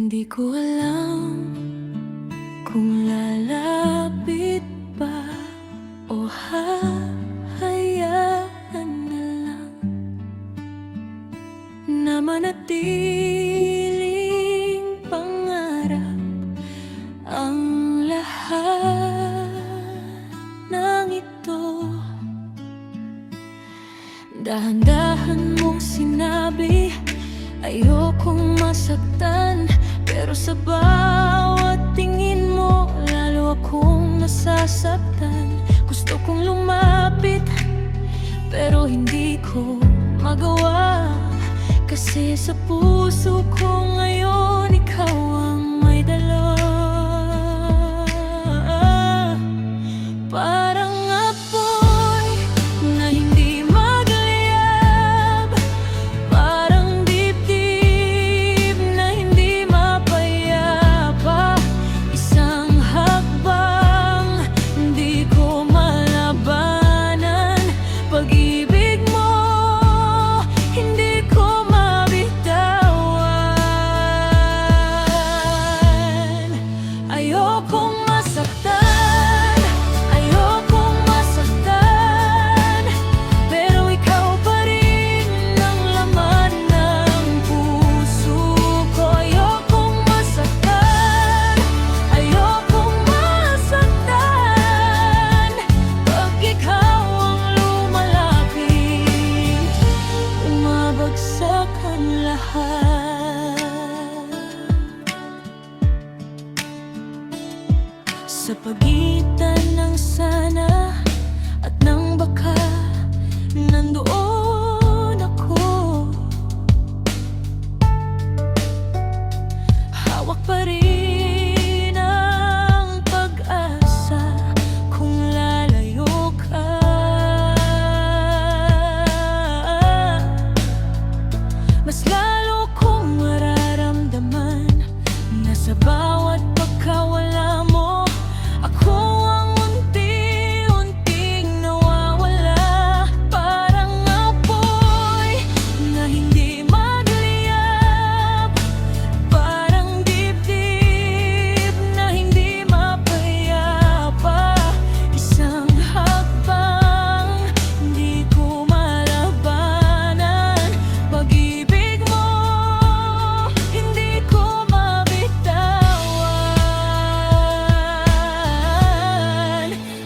Hindi ko alam kung lalapit ba o hahayaan na lang na manatiling pangarap ang lahat ng ito. Dahan-dahan mong sinabi, ayokong masaktan, pero sa bawat tingin mo, lalo akong nasasaktan. Gusto kong lumapit, pero hindi ko magawa, kasi sa puso ko ngayon ikaw ang may dala. Parang apoy na hindi magliyab, parang dibdib na hindi mapayapa. Isang hakbang hindi ko malabanan, pag-ibig mo hindi ko mabitawan. Ayokong masaktan, sa pagitan ng sana at ng baka, nandoon ako. Hawak pa rin ang pag-asa kung lalayo ka. Mas lalo kong mararamdaman na sa bawat pagkawala mo, ako ang unti-unting nawawala. Parang apoy na hindi magliyab, parang dibdib na hindi mapayapa. Isang hakbang hindi ko malabanan, pag-ibig mo hindi ko mabitawan.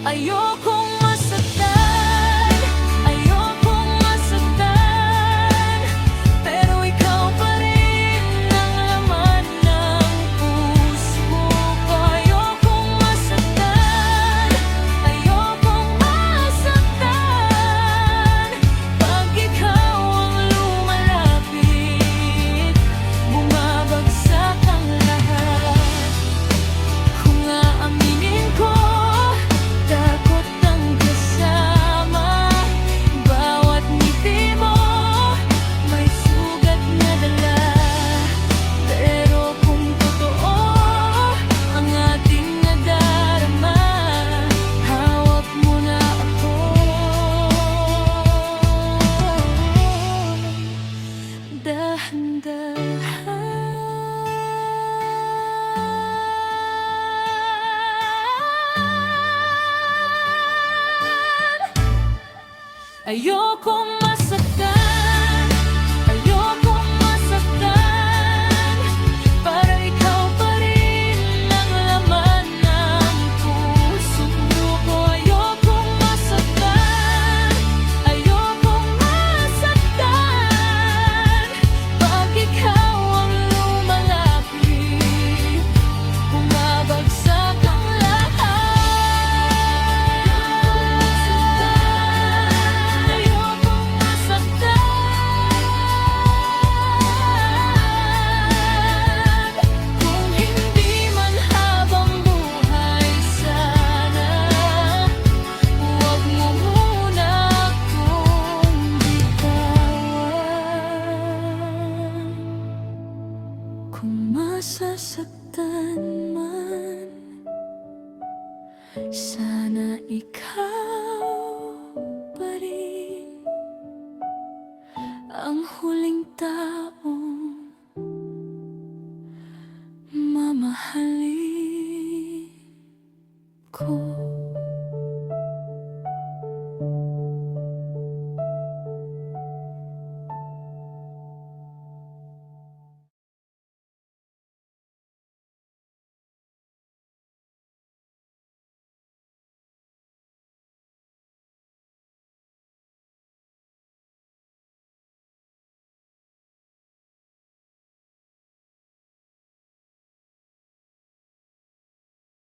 Ayokong masaktan, ayokong masaktan, pero ikaw pa rin ang laman ng puso ko. Ayokong masaktan, ayokong masaktan, pag ikaw ang lumalapit, bumabagsak ang lahat. Kung aaminin ko, takot ang kasama. Bawat ngiti mo may sugat na dala, pero kung totoo ang ating nadarama, hawak mo na ako. Dahan-dahan, ayokong masaktan, ayokong masaktan, para ikaw pa rin ang laman ng puso ko. Ayokong masaktan, ayokong masaktan, pag ikaw ang lumalapit, bumabagsak ang lahat. Ayokong masaktan, kung hindi man habang buhay sana, huwag mo muna akong bitawan. Kung masasaktan man, sana ikaw pa rin ang huling taong mahalin ko.